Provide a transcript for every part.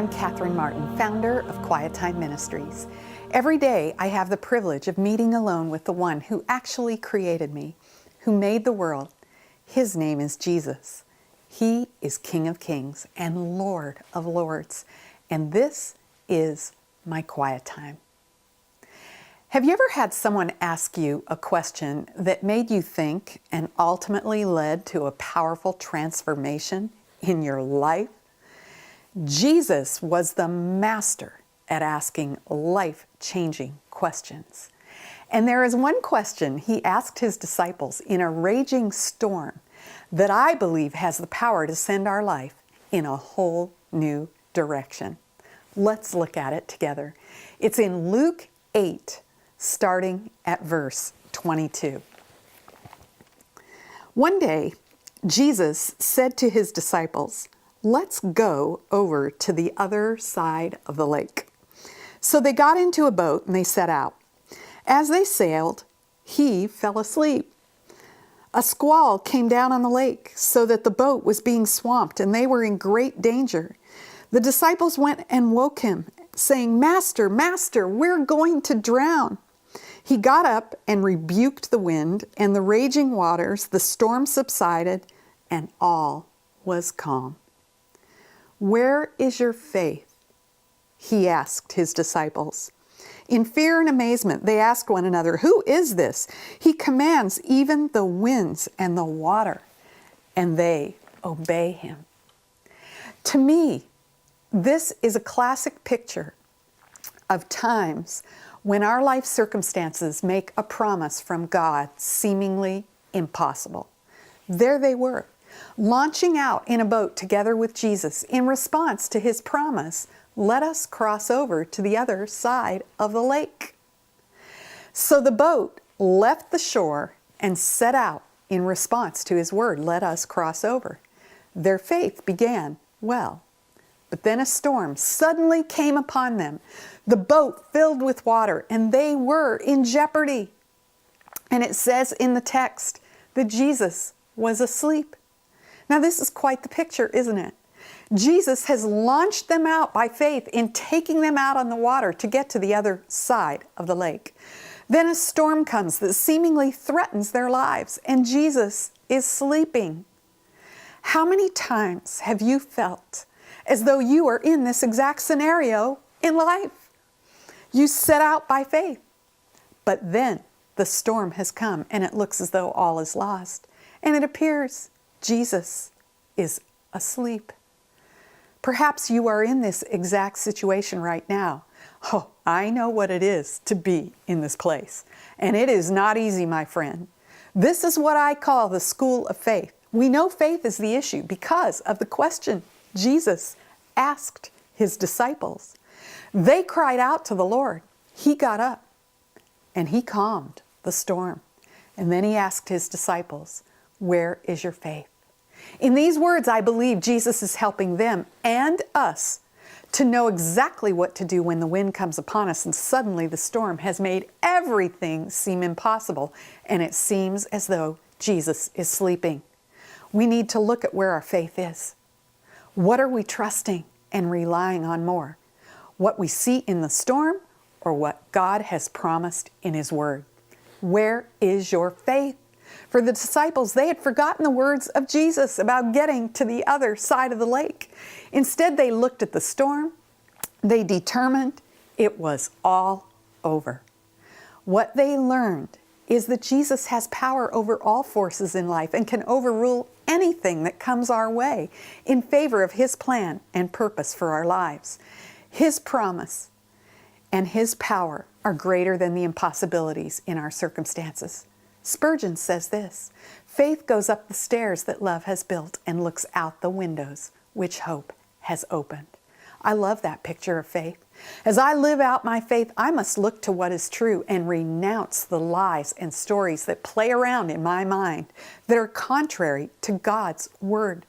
I'm Catherine Martin, founder of myQuietTime Ministries. Every day I have the privilege of meeting alone with the one who actually created me, who made the world. His name is Jesus. He is King of Kings and Lord of Lords. And this is myQuietTime. Have you ever had someone ask you a question that made you think and ultimately led to a powerful transformation in your life? Jesus was the master at asking life-changing questions. And there is one question he asked his disciples in a raging storm that I believe has the power to send our life in a whole new direction. Let's look at it together. It's in Luke 8, starting at verse 22. One day, Jesus said to his disciples, "Let's go over to the other side of the lake." So they got into a boat and they set out. As they sailed, he fell asleep. A squall came down on the lake so that the boat was being swamped and they were in great danger. The disciples went and woke him, saying, "Master, Master, we're going to drown." He got up and rebuked the wind and the raging waters. The storm subsided and all was calm. "Where is your faith?" he asked his disciples. In fear and amazement, they asked one another, "Who is this? He commands even the winds and the water, and they obey him." To me, this is a classic picture of times when our life circumstances make a promise from God seemingly impossible. There they were, launching out in a boat together with Jesus in response to his promise, "Let us cross over to the other side of the lake." So the boat left the shore and set out in response to his word, "Let us cross over." Their faith began well, but then a storm suddenly came upon them. The boat filled with water and they were in jeopardy. And it says in the text that Jesus was asleep. Now this is quite the picture, isn't it? Jesus has launched them out by faith in taking them out on the water to get to the other side of the lake. Then a storm comes that seemingly threatens their lives, and Jesus is sleeping. How many times have you felt as though you are in this exact scenario in life? You set out by faith, but then the storm has come and it looks as though all is lost, and it appears Jesus is asleep. Perhaps you are in this exact situation right now. Oh, I know what it is to be in this place. And it is not easy, my friend. This is what I call the school of faith. We know faith is the issue because of the question Jesus asked his disciples. They cried out to the Lord. He got up and he calmed the storm. And then he asked his disciples, "Where is your faith?" In these words, I believe Jesus is helping them and us to know exactly what to do when the wind comes upon us and suddenly the storm has made everything seem impossible and it seems as though Jesus is sleeping. We need to look at where our faith is. What are we trusting and relying on more? What we see in the storm or what God has promised in his word? Where is your faith? For the disciples, they had forgotten the words of Jesus about getting to the other side of the lake. Instead, they looked at the storm. They determined it was all over. What they learned is that Jesus has power over all forces in life and can overrule anything that comes our way in favor of his plan and purpose for our lives. His promise and his power are greater than the impossibilities in our circumstances. Spurgeon says this, "Faith goes up the stairs that love has built and looks out the windows which hope has opened." I love that picture of faith. As I live out my faith, I must look to what is true and renounce the lies and stories that play around in my mind that are contrary to God's word.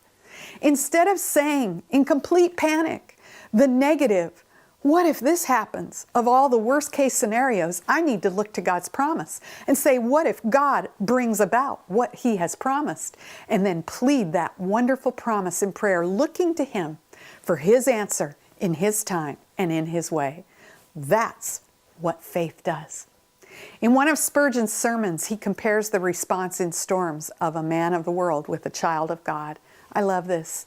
Instead of saying in complete panic the negative, "What if this happens?" of all the worst case scenarios, I need to look to God's promise and say, what if God brings about what he has promised? And then plead that wonderful promise in prayer, looking to him for his answer in His time and in His way. That's what faith does. In one of Spurgeon's sermons, he compares the response in storms of a man of the world with a child of God. I love this.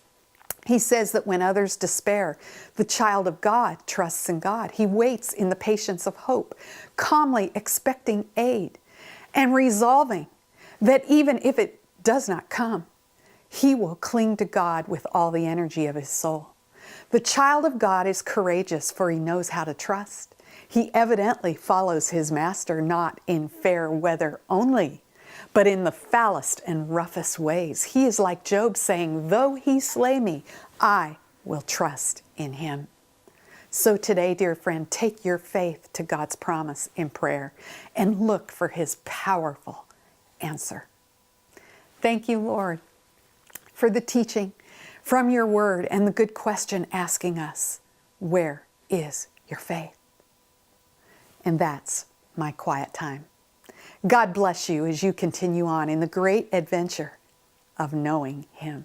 He says that when others despair, the child of God trusts in God. He waits in the patience of hope, calmly expecting aid and resolving that even if it does not come, he will cling to God with all the energy of his soul. The child of God is courageous, for he knows how to trust. He evidently follows his master not in fair weather only, but in the foulest and roughest ways. He is like Job saying, though he slay me, I will trust in him. So today, dear friend, take your faith to God's promise in prayer and look for his powerful answer. Thank you, Lord, for the teaching from your word and the good question asking us, where is your faith? And that's my quiet time. God bless you as you continue on in the great adventure of knowing him.